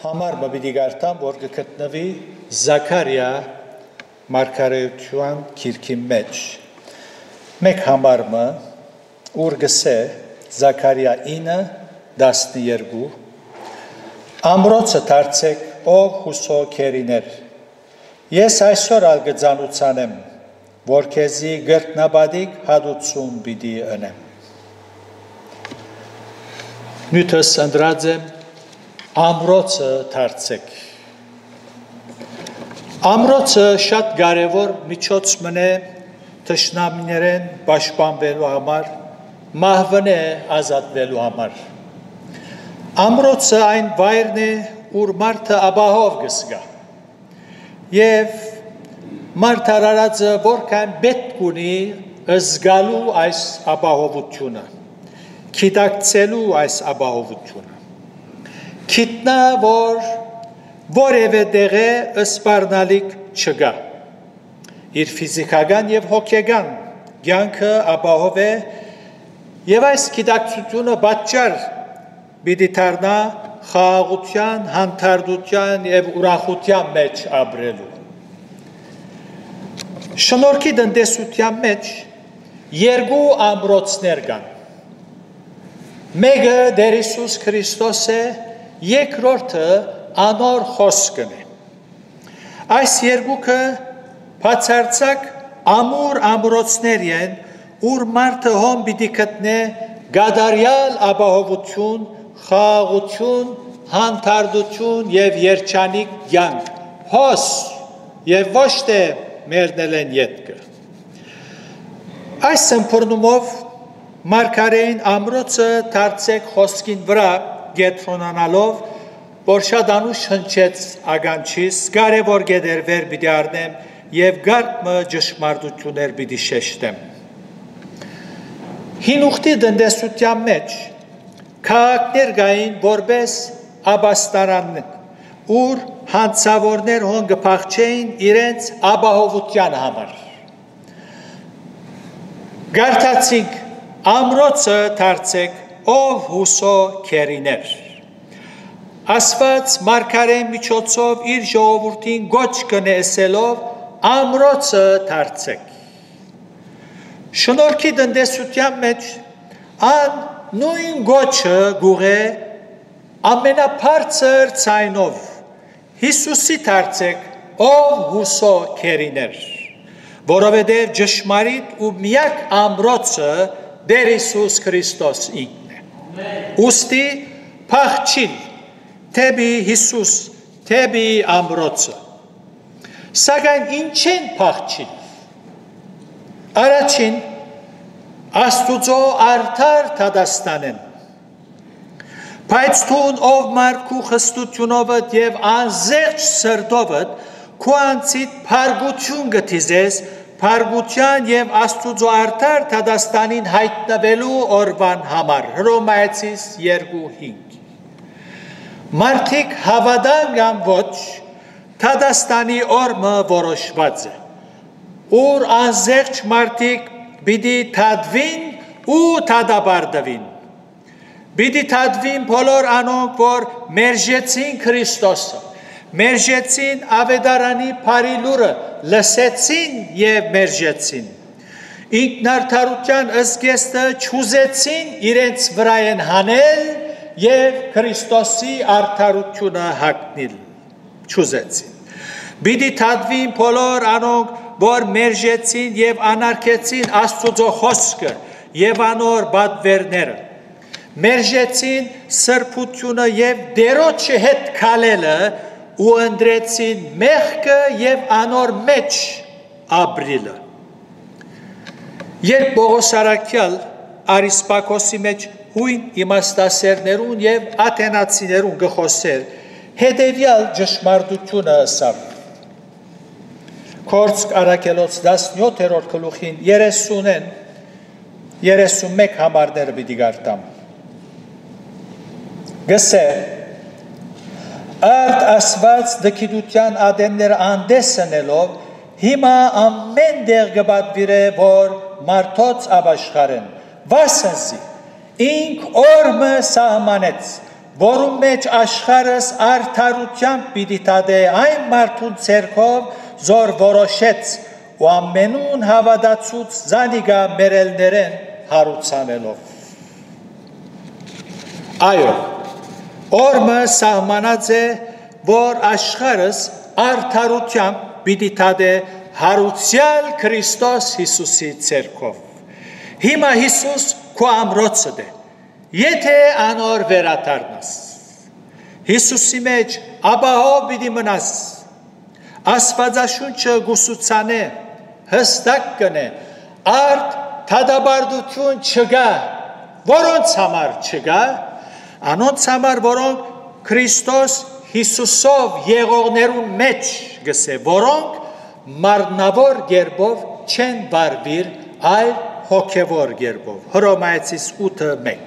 Համար պիտի գարտամ, որ գտնվի Զաքարիա մարգարեության գիրքի մեջ։ Մեկ համարը, ուր գսե Զաքարիա 9:12 ամրոցը դարձեք ով հուսո քերիներ։ Ես այսօր ալ գծանուցանեմ, որ քեզի գրտնաբադիկ հադուցում պիտի ընեմ։ Նյութս ընդրած եմ ամրոցը դարձեք։ Ամրոցը շատ կարևոր միջոց մնե թշնամիներեն պաշտպանվելու համար, մահվնե ազատվելու համար։ Ամրոցը այն վայրն է, ուր մարդը ապահով կզգա։ Եվ մարդարարածը որքան պետք ունի զգալու այս ապահովությունը, գիտակցելու այս ապահովությունը։ Գիտնա, որ որևէ տեղը սպառնալիք չկա։ Իր ֆիզիկական եւ հոգեգան կյանքը ապահով է եւ այս գիտակցությունը պատճառ պիտի դառնա խաղաղության, հանդարտության եւ ուրախության մեջ ապրելու։ Շնորհքի տնտեսության մեջ երկու ամրոցներ կան։ Մեկը Տեր Հիսուս Քրիստոս է, երկրորդը անոր խոսքն է։ Այս երկուքը բացարձակ ամուր ամրոցներ են, ուր մարդը հոն պիտի գտնե գադարյալ ապահովություն, խաղաղություն, հանդարտություն եւ երջանիկ կյանք, հոս եւ ոչ թե մերնել են ետքը։ Այս սմբռնումով մարգարեին ամրոցը դարձեք խոսքին վրա գետրոնանալով, որ շատ անուշ հնչեց ականջիս, կարևոր գեդերվեր պիտի առնեմ եւ գարկմը ճշմարտություններ պիտի շեշտեմ։ Հին ուխտի տնտեսության մեջ քաղաքներ կային որպես աբաստարաններ, ուր հանցավորներ հոն կփախչեին իրենց ապահովության համար։ Գարտացինք ամրոցը դարձեք ով հուսո քերիներ։ Աստված մարգարեի միջոցով իր ժողովրդին գոչ կնեսելով ամրոցը դարձեք։ Շնորհքի տնտեսության մեջ ան նույն գոչը գուղե ամենաբարձր ցայնով Հիսուսի դարձեք ով հուսո քերիներ, որովհետև ճշմարիտ ու միակ ամրոցը Տեր Հիսուս Քրիստոս ինքն է։ Ուստի փախչին թեպի Հիսուս, թեպի ամրոցը։ Սակայն ինչ են փախչին։ Առաջին Աստուծո արդար դատաստանեն։ Բայց թուն ով մարդու խստությունովդ եւ անզեղջ սրտովդ քո անցիդ փարգություն գտիզես Փարգության եւ Աստուծո արդար դատաստանին հայտնվելու օրվան համար Հռոմայացիս 2:5 Մարդիկ հավատան կամ ոչ դատաստանի օրը որոշված է ուր անզեղջ մարդիկ պիտի թադվին ու թադաբարդվին պիտի թադվին բոլոր անոնք որ մերժեցին Քրիստոսը մերժեցին ավետարանի բարի լուրը լսեցին եւ մերժեցին ինքնարդարության ըսգեստը չուզեցին իրենց վրա են հանել եւ Քրիստոսի արդարությունը հագնել չուզեցին պիտի թադվին բոլոր անոնք որ մերժեցին եւ անարգեցին Աստծո խոսքը եւ անոր բադվերները մերժեցին սրբությունը եւ դերոջը հետ քալելը ու ընդրեցին մեղքը եւ անոր մեջ ապրիլը։ Երբ Պողոս Արաքյալ Արիսպակոսի մեջ հույն իմաստասերներուն եւ աթենացիներուն գխոսեր, հետեւյալ ճշմարտությունը ասավ։ Կորցք Արաքելոց 17-րդ գլուխին 30-ն 31 համարները պիտի գարտամ։ Գսե Արդ ասված դքիդության ադեմները անդեսնելով հիմա ամեն դեղ գբատվիր է որ մարդոց աբաշխարեն վասնսի ինք օրմը սահմանեց որում մեջ աշխարհս արդարությամբ պիտի տադե այն մարդուն ցերքով, զոր որոշեց ու ամենուն հավատացուց զանիգա մերելներեն հարուցանելով։ Այո, օրը սահմանած է, որ աշխարհս արդարությամբ պիտի տադե հարուցյալ Քրիստոս Հիսուսի ցերքով։ Հիմա Հիսուս քո ամրոցը դե, եթե անոր վերադառնաս, Հիսուսի մեջ ապահով պիտի մնաս, Աստվածաշունչը գուսուցանե, հստակ կնե, արդ թադաբարդություն չգա, որոնց համար չգա, անոնց համար, որոնք Քրիստոս Հիսուսով եղողներուն մեջ գսե, որոնք մարմնավոր գերբով չեն բարվիր, այլ հոգևոր գերբով։ Հռոմայեցիս 8:1։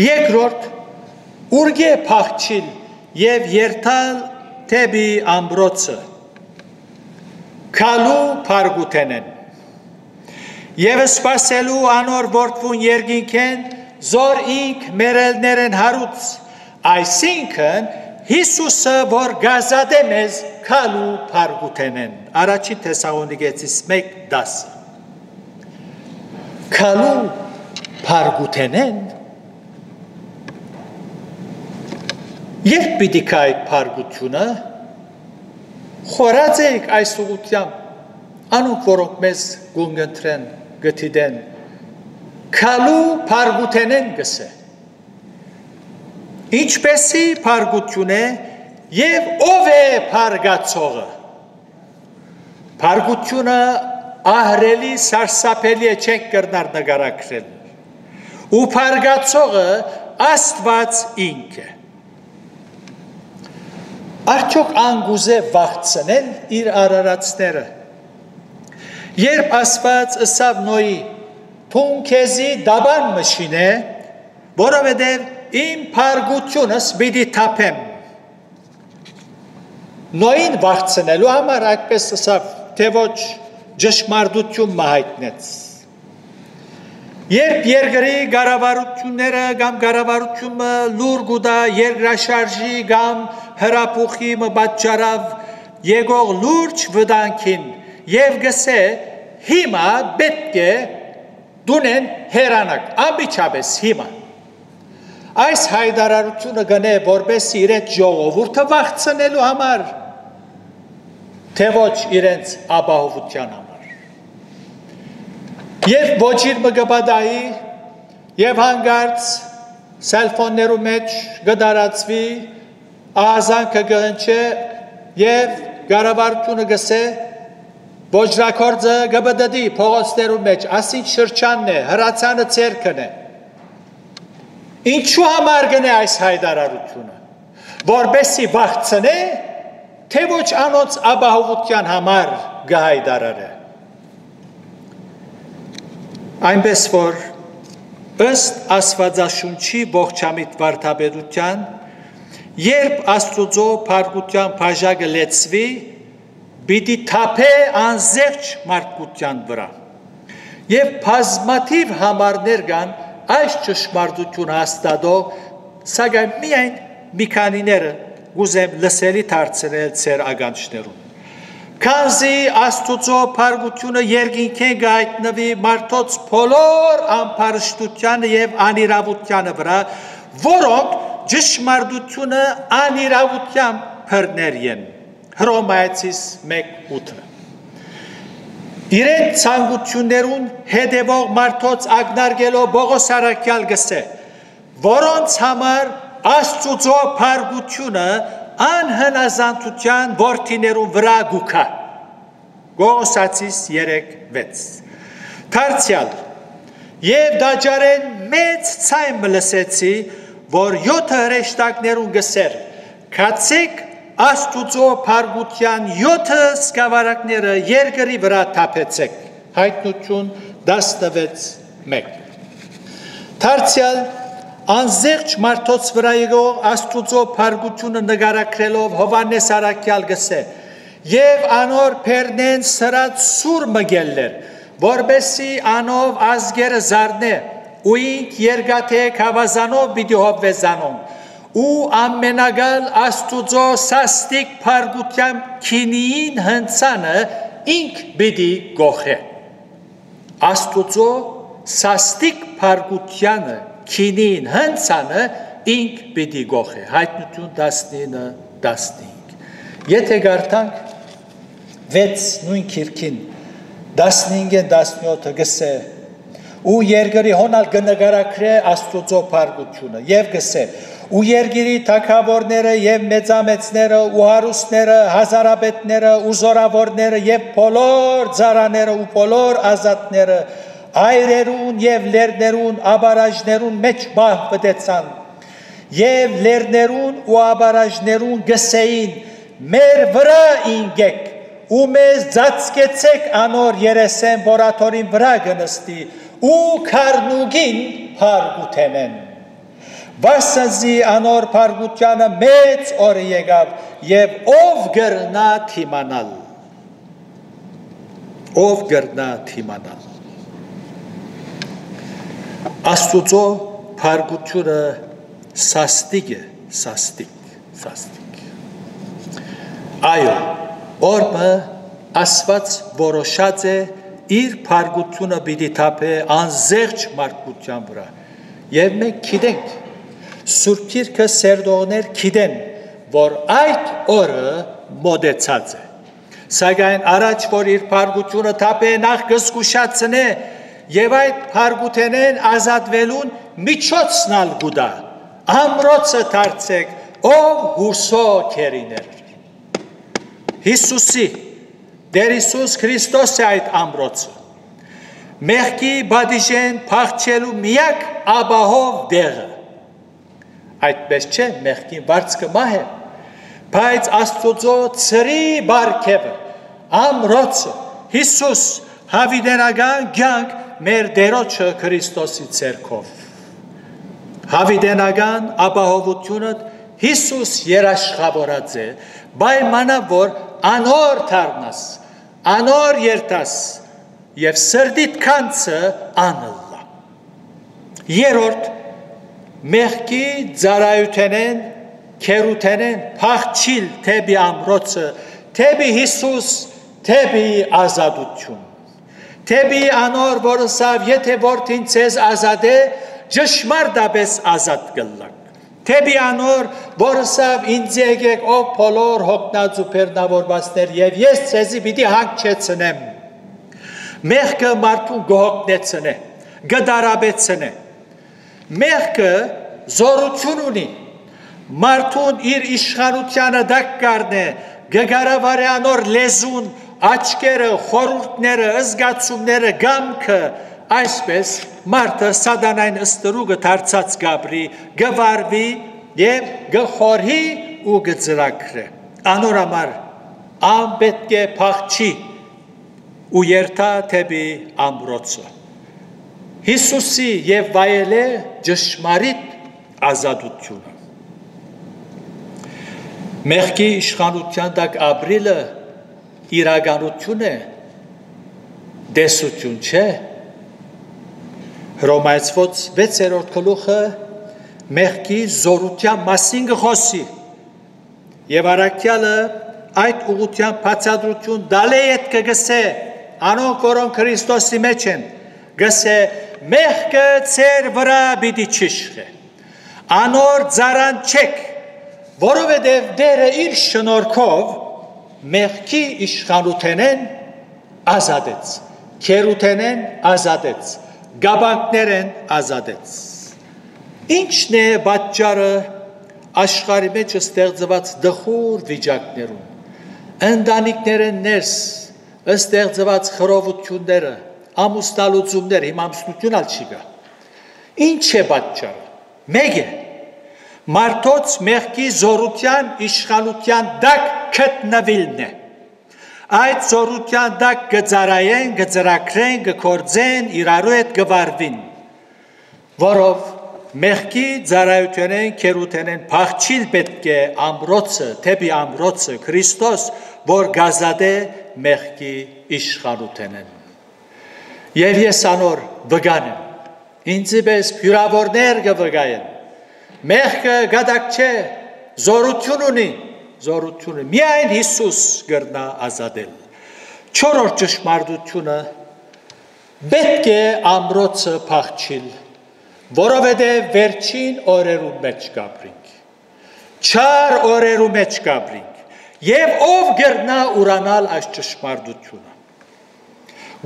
Երկրորդ, ուրգե փախչիլ եւ երթալ թեպի ամրոցը, քալու փարգութենեն, եւ սպասելու անոր որդուն երկինքեն, զոր ինք մերելներեն հարուց, այսինքն Հիսուսը, որ գազադե մեզ քալու փարգութենեն։ Առաջին Թեսաղոնիկեցիս 1:10։ Քալու փարգութենեն։ Երբ պիտի կա այդ փարգությունը, խորած եք այս ուղղությամբ, անոնք, որոնք մեզ գունգընտրեն, գտիդեն, քալու փարգութենեն գսե։ Ինչպեսի փարգություն է եւ ով է փարգացողը։ Փարգությունը ահրելի սարսափելի է, չենք կրնար նկարագրել։ Ու փարգացողը Աստված ինք է։ Արդյոք անգուզե վախցնել իր արարածները։ Երբ Աստված ըսավ Նոյի, թուն քեզի դաբան մշինե, որովհետև իմ փարգությունս պիտի թափեմ։ Նոյին վախցնելու համար այդպես ասավ, թե ոչ ճշմարտություն հայտնեց։ Երբ երկրի կառավարությունները կամ կառավարությունը լուր գուտա երկրաշարժի կամ հրապուխի պատճառով եկող լուրջ վտանգին եւ գսե հիմա պետք է դունեն հերանակ, անմիջապես հիմա։ Այս հայտարարությունը գնե որպես իրենց ժողովուրդը վախցնելու համար, թե ոչ իրենց ապահովության համար։ Երբ ոչիր մգբադայի եւ հանգարց սելֆոններու մեջ գդարացվի, ահազանգը գհնչե եւ կառավարությունը գսե ոչրակորձը գբդդի փողոցներու մեջ, ասին շրջանն է, հրացանը ցերկն է։ Ինչու համար գնե այս հայտարարությունը, որբեսի վախցնե, թե ոչ անոնց ապահովության համար գահայտարարը։ Այնպես որ ըստ Աստվածաշունչի ողջամիտ վարդապետության, երբ Աստուծո փարգության բաժակը լեցվի, պիտի թափե անզեղջ մարդկության վրա։ Եվ բազմաթիվ համարներ կան այս ճշմարտությունը հաստատող, սակայն միայն մի քանիները գուզեմ լսելի դարձնել ձեր ականջներուն։ Քանզի Աստուծո փարգությունը երկինքեն գայտնվի մարդոց բոլոր անփարշտությանը եւ անիրավությանը վրա, որոնք ճշմարտությունը անիրավությամբ բռներեն։ Հռոմայեցիս 1:8։ Իրեն ցանկություններուն հետևող մարդոց ագնարգելով Պողոս առաքյալ գսե, որոնց համար Աստուծո փարգությունը անհնազանդության որդիներուն վրա գուքա։ Գողոսացիս 3:6։ Դարձյալ, եւ դաջարեն մեծ ցայմ լսեցի, որ 7 հրեշտակներուն գսեր, քացեք Աստուծո փարգության 7 սկավառակները երկրի վրա թափեցեք։ Հայտնություն 16:1։ Դարձյալ անզեղջ մարդոց վրա եկող Աստուծո փարգությունը նկարագրելով Հովհաննես առաքյալ գսե, եւ անոր փերնեն սրած սուր մգելներ, որբեսի անով ազգերը զարնե, ու ինք երկաթե հավազանով պիտի հովվեզանոն, ու ամենագալ աստուծո սաստիկ փարգության քինին հնցանը ինք բիդի գոխե աստուծո սաստիկ փարգությանը քինին հնցանը ինք բիդի գոխե հայտնություն 19:15 եթե գարտանք 6 նույն քիրքին 15-17 գսե ու երգրի հոնալ գնգարակրե աստուծո փարգությունը եւ գսե ու երգիրի թագավորները եւ մեծամեծները ու հարուստները հազարապետները ու զորավորները եւ բոլոր ծառաները ու բոլոր ազատները այրերուն եւ լերներուն աբարաժներուն մեջ բահվեցան եւ լերներուն ու աբարաժներուն գսեին մեր վրա ինգեք ու մեզ ծածկեցեք անոր երեսեն որաթորին վրա գնստի ու քարնուգին փարգութենեն Վասնզի անոր փարգությանը մեծ օր եկավ եւ ով գրնա թիմանալ Աստուծո փարգությունը սաստիկ է սաստիկ Այո օրը ասված որոշած է իր փարգությունը պիտի թափե անզեղջ մարդկության վրա եւ մենք գիտենք Սուրբ Գիրքը սերդողներ գիտեն, որ այդ օրը մոտեցած է։ Սակայն առաջ որ իր փարգությունը թափե նախ կզգուշացնե եւ այդ փարգութենեն ազատվելուն միջոցնալ գուտա։ Ամրոցը դարձեք, ով հուսո քերիներ։ Հիսուսի Դեր Հիսուս Քրիստոսի այդ ամրոցը։ Մեղքի բադիժեն փախչելու միակ աբահով դեղը։ Այդպես չէ, մեղքին վարձքը մահ է, բայց աստուծո ծրի բարգևը, ամրոցը, Հիսուս հավիտենական կյանք մեր Տերոջը Քրիստոսի ցերքով։ Հավիտենական ապահովությունը Հիսուս երաշխավորած է, պայմանով որ անոր դառնաս, անոր երթաս եւ սրդիդ քանցը անըլլա։ Երրորդ Մեղքի ծառայութենեն, քերութենեն փախչիլ թեպի ամրոցը, թեպի Հիսուս, թեպի ազատություն։ Թեպի անոր որսավ, եթե որդին ցեզ ազատե, ճշմարտապես ազատ կլակ։ Թեպի անոր որսավ ինձ եկեք ով բոլոր հոգնած ու բեռնավորվածներ եւ ես ցեզի պիտի հանգչեցնեմ։ Մեղքը մարդուն գողոքնեցնե, գդարաբեցնե։ Մեղքը զորություն ունի, մարդուն իր իշխանությանը դակ կարնե, գգարավարե անոր լեզուն, աչկերը, խորուրդները, զգացումները, գամքը, այսպես մարդը սատանային ստրուգը դարձած գաբրի, գվարվի եւ գխորհի ու գծրակրե։ Անոր համար անպետք է փախչի ու երթա թեպի ամրոցը։ Հիսուսի եւ վայելե ճշմարիտ ազատությունը։ Մեղքի իշխանության տակ ապրելը իրականություն է, դեսություն չէ։ Հռոմայացված 6-րդ գլուխը մեղքի զորության մասին գխոսի եւ առաքյալը այդ ուղղության բացատրություն դալե հետ կգսե անոնք որոնք Քրիստոսի մեջ են գսե մեղքը ծեր վրա պիտի չիշխե անոր ծառանչեք որովհետև Տերը իր շնորհքով մեղքի իշխանութենեն ազատեց քերութենեն ազատեց գաբանքներեն ազատեց Ինչն է պատճառը աշխարհի մեջ ստեղծված դխուր վիճակներում ընտանիքներեն ներս ստեղծված խռովությունները ամուսնալուծումներ հիմամսնություն ալ չի գա Ինչ է պատճառը մեկ է մարդոց մեղքի զորության իշխանության դակ գտնվելն է Այդ զորության դակ գծարայեն գծրակրեն գկործեն իրարու հետ գվարվին որով Մեղքի ծառայութենեն քերութենեն փախչիլ պետք է ամրոցը թեպի ամրոցը Քրիստոս որ գազադե մեղքի իշխանութենեն Եվ ես անոր վգան եմ ինձի պես հյուրավորներ կվգայեն Մեղքը գադակ չէ, զորություն ունի, միայն Հիսուս կրնա ազատել։ Չորրորդ ճշմարտությունը պետք է ամրոցը փախչիլ, որովհետև վերջին օրերու մեջ կապրինք, չար օրերու մեջ կապրինք, եւ ով կրնա ուրանալ այս ճշմարտությունը։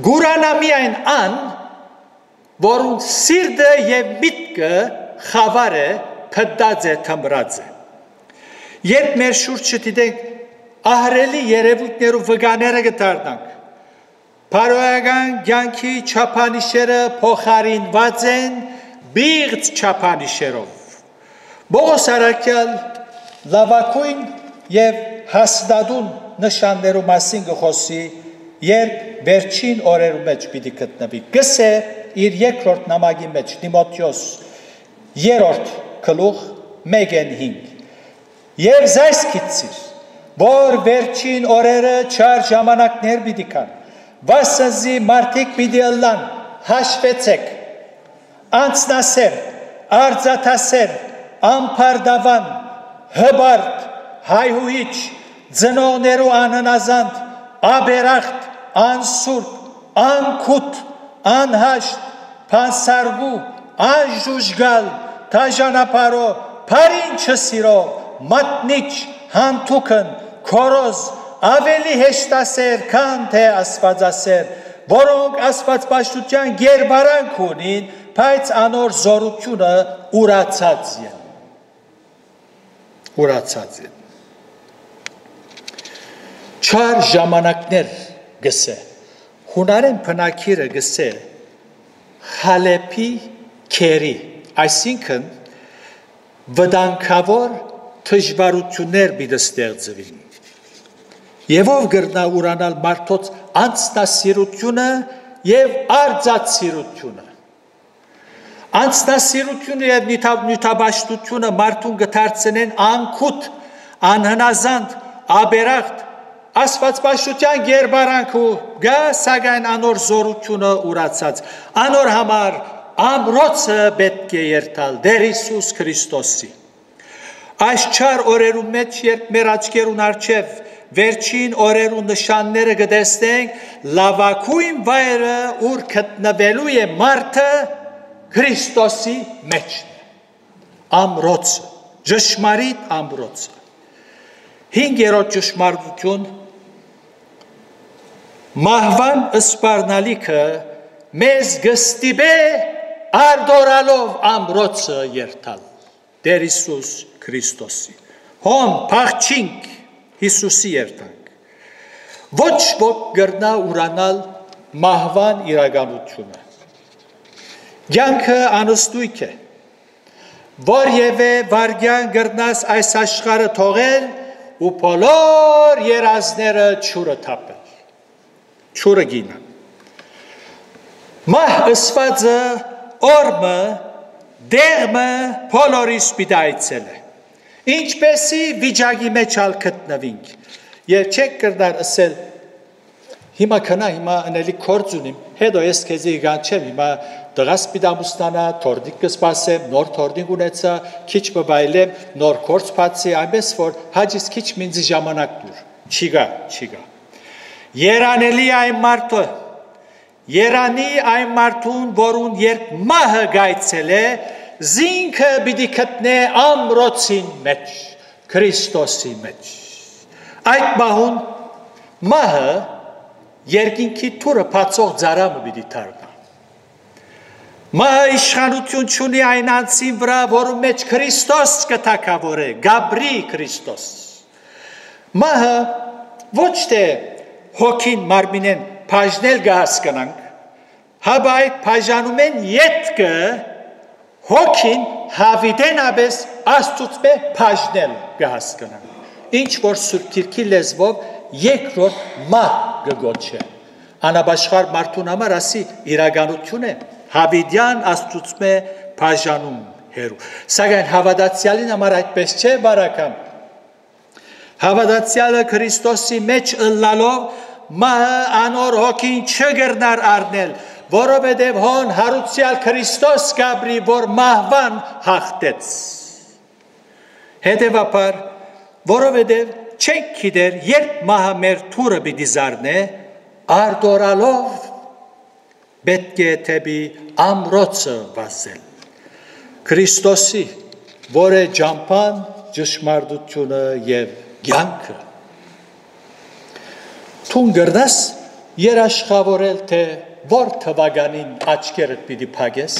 Գուրանա միայն ան, որուն սիրտը եւ միտքը խավար է, փդած է, թմրած է։ Երբ մեր շուրջը դիտենք ահրելի երևույթներու վգաները կդառնանք, փարոյական կյանքի չափանիշերը փոխարինված են բիղծ չափանիշերով։ Պողոս առաքյալ լավագույն եւ հաստատուն նշաններու մասին կխոսի, երբ վերջին օրերու մեջ պիտի գտնվի։ Գսե իր երկրորդ նամակի մեջ Տիմոթեոս 3-րդ գլուխ 1-5 Եվ զայս գիտիր, որ վերջին օրերը չար ժամանակներ պիտի կան, վասնզի մարդիկ պիտի ըլլան, հաշվեցեք, անձնասեր, արձատասեր, ամփարդավան, հբարդ, հայհույչ, ծնողներու անհնազանդ, աբերախտ, անսուրբ, անկութ, անհաշտ, փանսարգու, անժուժգալ, թաժանապարո, փարին չսիրո, մատնիչ, հանթուքն, քորոզ, ավելի հեշտասեր, քան թե աստվածասեր, որոնք աստվածպաշտության գերբարանք ունին, բայց անոր զորությունը ուրացած են։ Չար ժամանակներ գսե, հունարեն բնակիրը գսե, խալեպի քերի, այսինքն վտանգավոր դժվարություններ պիտի ստեղծվին։ Եվ ով կրնա ուրանալ մարդոց անձնասիրությունը եւ արձածսիրությունը։ Անձնասիրությունը եւ նյութաբաշխությունը մարդուն կդարձնեն անկութ, անհնազանդ, աբերախտ, աստվածպաշտության գերբարանք ու գա սակայն անոր զորությունը ուրացած։ Անոր համար ամրոցը պետք է երթալ Տեր Հիսուս Քրիստոսի։ Այս չար օրերու մեջ, երբ մեր աչքերուն առջև վերջին օրերու նշանները կտեսնենք, լավագույն վայրը, ուր գտնվելու է մարդը Քրիստոսի մեջն է։ Ամրոցը, ճշմարիտ ամրոցը։ 5-րդ ճշմարտություն, մահվան սպառնալիքը մեզ կստիպե արդորալով ամրոցը երթալ Տեր Հիսուս Քրիստոսի։ Հոն փախչինք Հիսուսի երթանք։ Ոչ ոք կրնա ուրանալ մահվան իրականությունը։ Կյանքը անըստույք է, որևէ վարքյան կրնաս այս աշխարհը թողել ու բոլոր երազները ջուրը թափել։ Ջուրը գինը։ Մահ ըսվածը օրմը դեղմը բոլորիս պիտի այցել է։ Ինչպեսի վիճակի մեջ ալ գտնվինք։ Եվ չեք կրնար ասել, հիմա քնա, հիմա անելի կորձ ունիմ, հետո ես քեզի գանչեմ, հիմա դղաս պիտի ամուսնանա, թորդիկ կսպասեմ, նոր թորդիկ ունեցա, քիչ բվայլեմ, նոր կորձ բացի, այնպես որ հաջիս քիչ մինձի ժամանակ դուր։ Չիգա։ Երանելի այն մարդը, երանի այն մարդուն, որուն երբ մահը գայցել է, զինքը պիտի գտնե ամրոցին մեջ, Քրիստոսի մեջ։ Այդ մահուն մահը երկինքի թուրը բացող ծարամը պիտի դառնա։ Մահը իշխանություն չունի այն անձին վրա, որու մեջ Քրիստոս կթագավորե, Գաբրի Քրիստոս։ Մահը ոչ թե հոգին մարմինեն բաժնել կհասկանանք, հաբա այդ բաժանում են ետքը հոգին հավիտենաբես աստուծմե բաժնել կհասկանանք։ Ինչ որ Սուրբ Գիրքի լեզվով երկրորդ մահ կգոչե։ Անաբաշխար մարդուն համար ասի իրականություն է, հավիտյան աստուծմե բաժանում հերու։ Սակայն հավատացյալին համար այդպես չէ, բարական։ Հավատացյալը Քրիստոսի մեջ ըլլալով մահը անոր հոգին չգրնար առնել, որովհետև հոն հարուցյալ Քրիստոս գաբրի, որ մահվան հաղթեց։ Հետևաբար, որովհետև չենք գիտեր, երբ մահը մեր թուրը պիտի զարնե, արտորալով պետք է թեպի ամրոցը վազել։ Քրիստոսի, որ է ճամփան, ճշմարտությունը եւ կյանքը։ Թուն գրնաս երաշխավորել, թե որ թվականին աչքերդ պիտի փակես։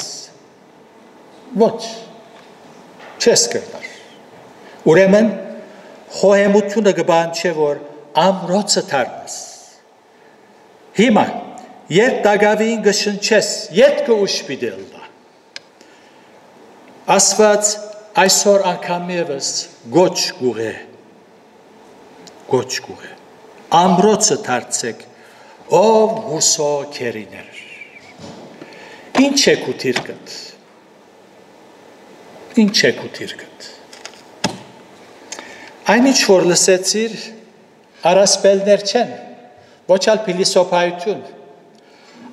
Ոչ, չես կրնար։ Ուրեմն, խոհեմությունը կբան չէ, որ ամրոցը թարնես։ Հիմա, երբ դագավին կշնչես, ետքը ուշ պիտի ելնա։ Աստված այսօր անգամ ևս գոչ գուղե, ամրոցը թարցեք, ով հուսո քերիներ։ Ինչ է քու թիրքդ։ Այն ինչ որ լսեցիր, առասպելներ չեն, ոչ ալ փիլիսոփայություն,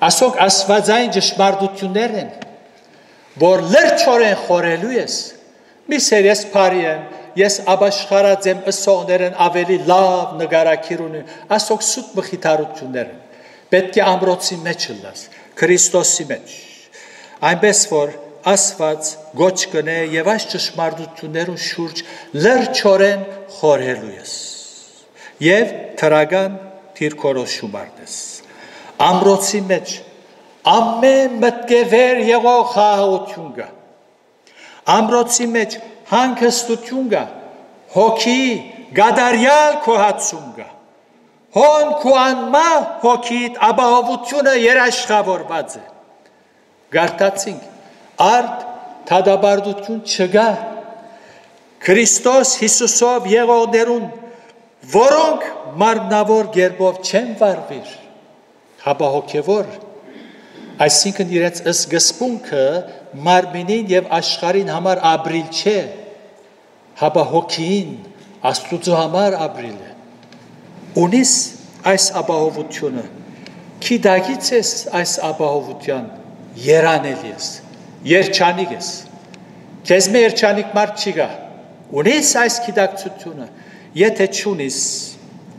ասոք աստվածային ճշմարտություններ են, որ լրջորեն խորելու ես, միսեր ես բարի եմ, ես աբաշխարած եմ ըսողներն ավելի լավ նգարակիր ունի, ասոք սուտ մխիթարություններ են, պետք է ամրոցի մեջ լաս, Քրիստոսի մեջ, այնպես որ Աստված գոչ կնե եւ այս ճշմարտություններուն շուրջ լրջորեն խորհելու ես եւ թրագան թիրքորոշում արտես ամրոցի մեջ ամեն մտքեր եղող խաղաղություն կա ամրոցի մեջ հանգստություն կա հոգի գադարյալ քոհացում կա հոն քու անմա հոգիդ ապահովությունը երաշխավորված է գարտացինք Արդ թադաբարդություն չգա Քրիստոս Հիսուսով եղողներուն որոնք մարմնավոր գերբով չեն վարվիր հապա հոգևոր այսինքն իրենց սկզբունքը մարմինին եւ աշխարհին համար ապրիլ չէ հապա հոգին Աստծո համար ապրիլ է ունիս այս ապահովությունը քիդագից ես այս ապահովության երանելի ես Երջանիկ ես, քեզ մե երջանիկ մարդ չի գա, ունես այս գիտակցությունը, եթե չունիս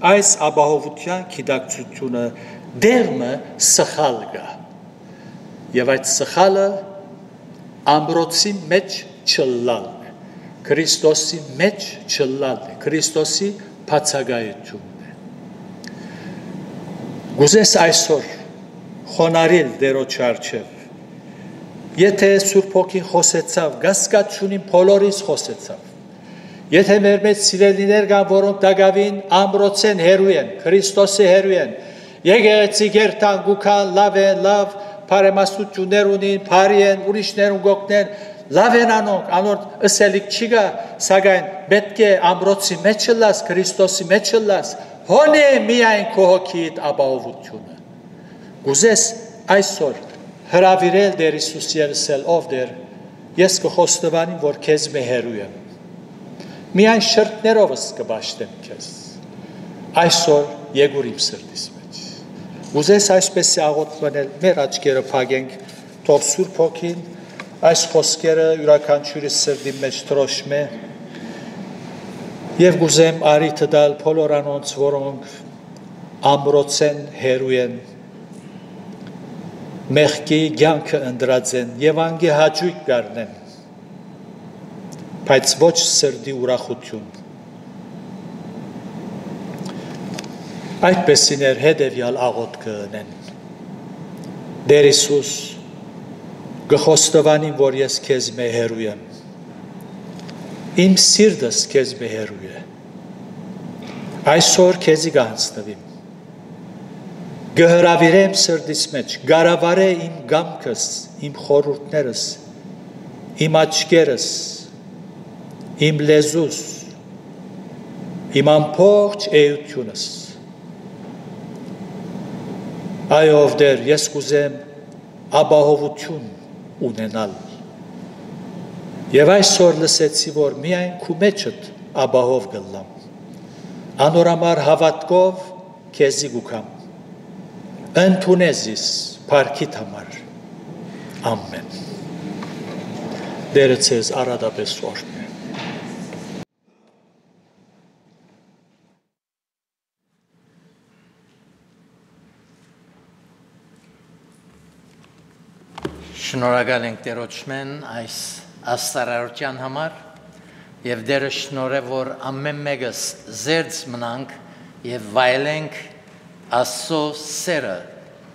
այս ապահովության գիտակցությունը, դերմը սխալ գա, եւ այդ սխալը ամրոցի մեջ չլալն է, Քրիստոսի մեջ չլալն է, Քրիստոսի բացակայությունն է։ Գուզես այսօր խոնարհել Տերոջ առջև Եթե Սուրբ Հոգին խոսեցավ, գասկացունին բոլորիս խոսեցավ։ Եթե մեր մեջ սիրելիներ կան, որոնք դակավին ամրոցեն հերու են, Քրիստոսի հերու են, եկեղեցի գերտան գուքան, լավ են, լավ բարեմաստություններ ունին, բարի են, ուրիշներուն գոկնեն, լավ են անոնք ըսելիք չի գա, սակայն պետք է ամրոցի մեջ լաս, Քրիստոսի մեջ լաս, հոն է միայն քո հոգիդ ապահովությունը։ Գուզես այսօր հրավիրել Տեր Հիսուս ելսել ով դեր ես կխոստովանեմ որ քեզ մե հերու եմ միայն շրտներովս կբաշխեմ քեզ այսօր եկուր իմ սրտիս մեջ ուզես այսպես աղոթել մեր աչքերը փակենք թող Սուրբ Հոգին այս խոսքերը յուրաքանչյուրի սրտի մեջ տրոշմե եւ գուզեմ արիթ դալ բոլոր անոնց որոնք ամրոցեն հերու են Մեղքի կյանքը ընդրած են եւ անգե հաճույք կառնեն բայց ոչ սրտի ուրախություն այդպեսիներ հետեւյալ աղոթքը ունեն Տեր Հիսուս գխոստովանին որ ես քեզ մե հերու եմ իմ սիրտս քեզ մե հերու է այսօր քեզի կանցնվիմ Գհրավիրեմ սրտիս մեջ, գարավարե իմ գամքս, իմ խորհուրդներս, իմ աչքերս, իմ լեզուս, իմ ամբողջ էությունս։ Այո, ով դեր, ես կուզեմ ապահովություն ունենալ։ Եվ այսօր լսեցի, որ միայն քու մեջդ ապահով գլամ։ Անորամար հավատքով քեզի գուքամ։ Ընդունեզիս պարքիտ համար, ամեն, դերը ծեզ արադապես օրն է։ Շնորհակալ ենք Տերոջմեն այս աստարարության համար եւ դերը շնորհե որ ամեն մեկս զերծ մնանք եւ վայելենք Աստծո սերը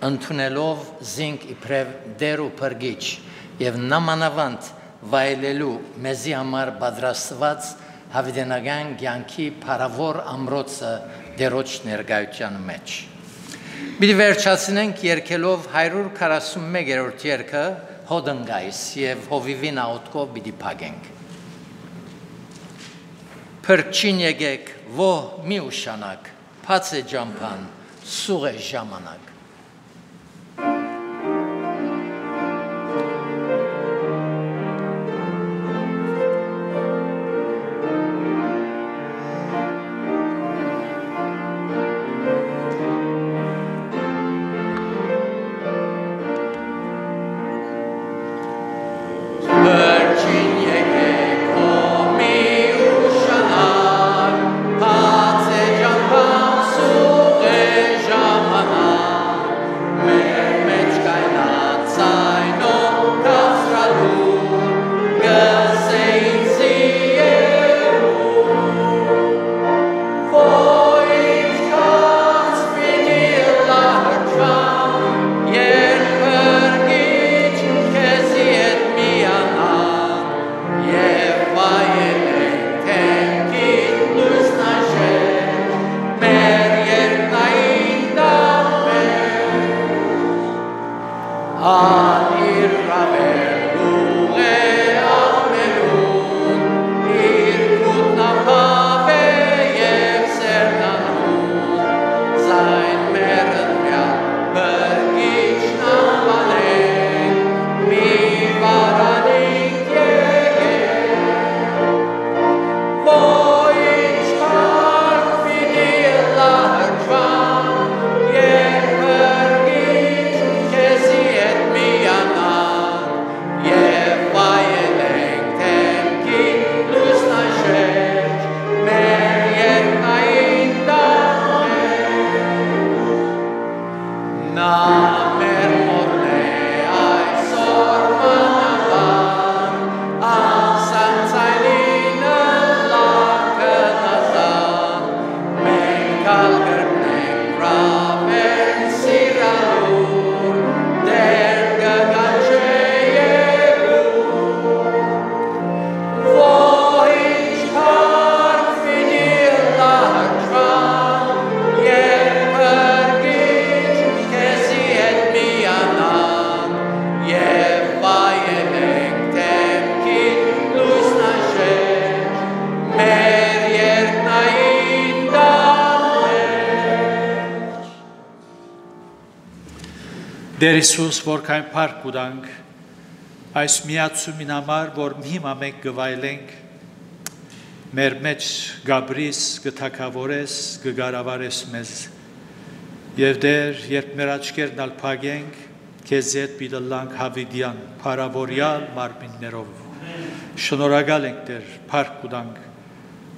ընդունելով զինք իբրև դեր ու փրկիչ եւ նամանավանդ վայելելու մեզի համար պատրաստված հավիտենական կյանքի փառավոր ամրոցը Տերոջ ներկայության մեջ Մի վերջացնենք երկելով 141-րդ երգը հոդնգայս եւ հովիվին աուտկով պիտի փակենք Փրկին եկեք ո մի ուշանակ փած է ջամփան սուղ է ժամանակ Դեր Հիսուս, որքան փառք ունենք այս միացումին համար, որ հիմա մենք գվայելենք մեր մեջ գաբրիս, գթակավորես, գգարավարես մեզ եւ դեր, երբ մեր աչքերն ալ փակենք, քեզ հետ պիտլանք հավիդյան, փառավորյալ մարմիններով շնորհակալ ենք դեր, փառք ունենք,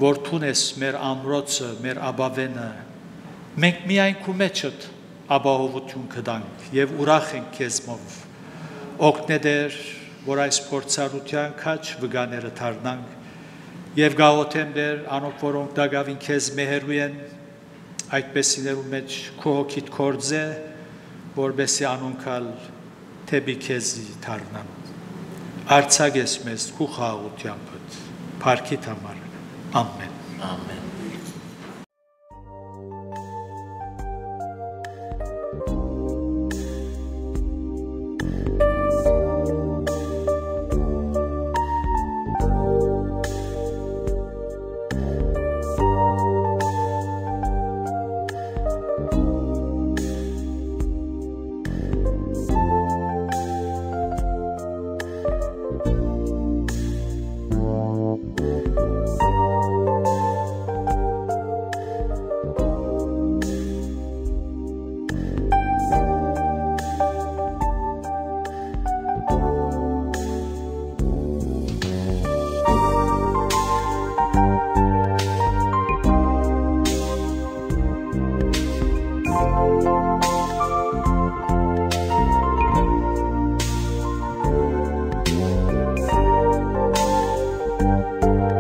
որ թունես մեր ամրոցը, մեր աբավենը, մենք միայն քու մեջդ ապահովություն կդանք եւ ուրախ ենք քեզմով օգնե դեր որ այս փորձառության քաչ վգաները դառնանք եւ գաղութեմ դեր անոնք որոնք դակավին քեզ մեհերու են այդպեսիներու մեջ քո հոգիդ կորձե որբեսի անոնքալ թեբի քեզի դառնան արցագես մեզ քու խաղաղությամբ փառքիդ համար ամեն ամեն Thank you.